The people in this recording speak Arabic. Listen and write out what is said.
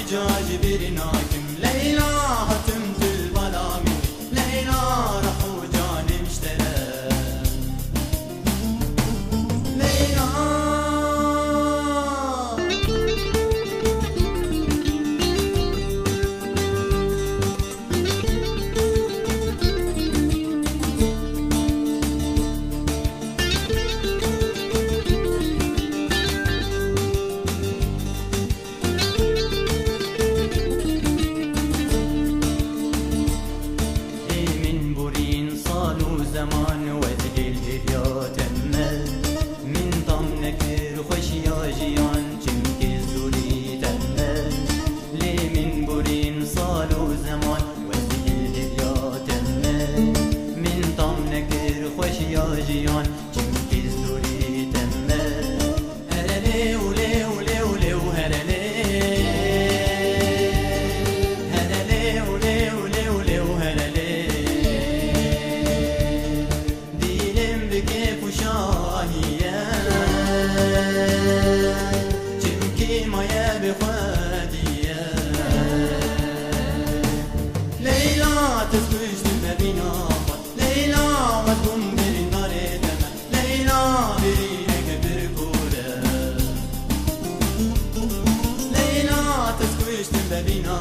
حجاج برناكم ليلى هتمت البلامي ليلى رحو جاني مشترى ليلى زمان وتقل اليا تمل من ضمنك رخش يا جيان جمك الزولي تمل لي من برين صالو زمان وتقل اليا تمل من ضمنك رخش يا جيان جمك الزولي تمل هرلي ولي ولي ولي وهرلي هرلي ولي ولي ولي وهرلي كيف وشاهية جمكي ما يبي خدية ليلى تسويش المبينة ليلى ما تكون بري نار دمى ليلى برينك بركورة ليلى تسويش المبينة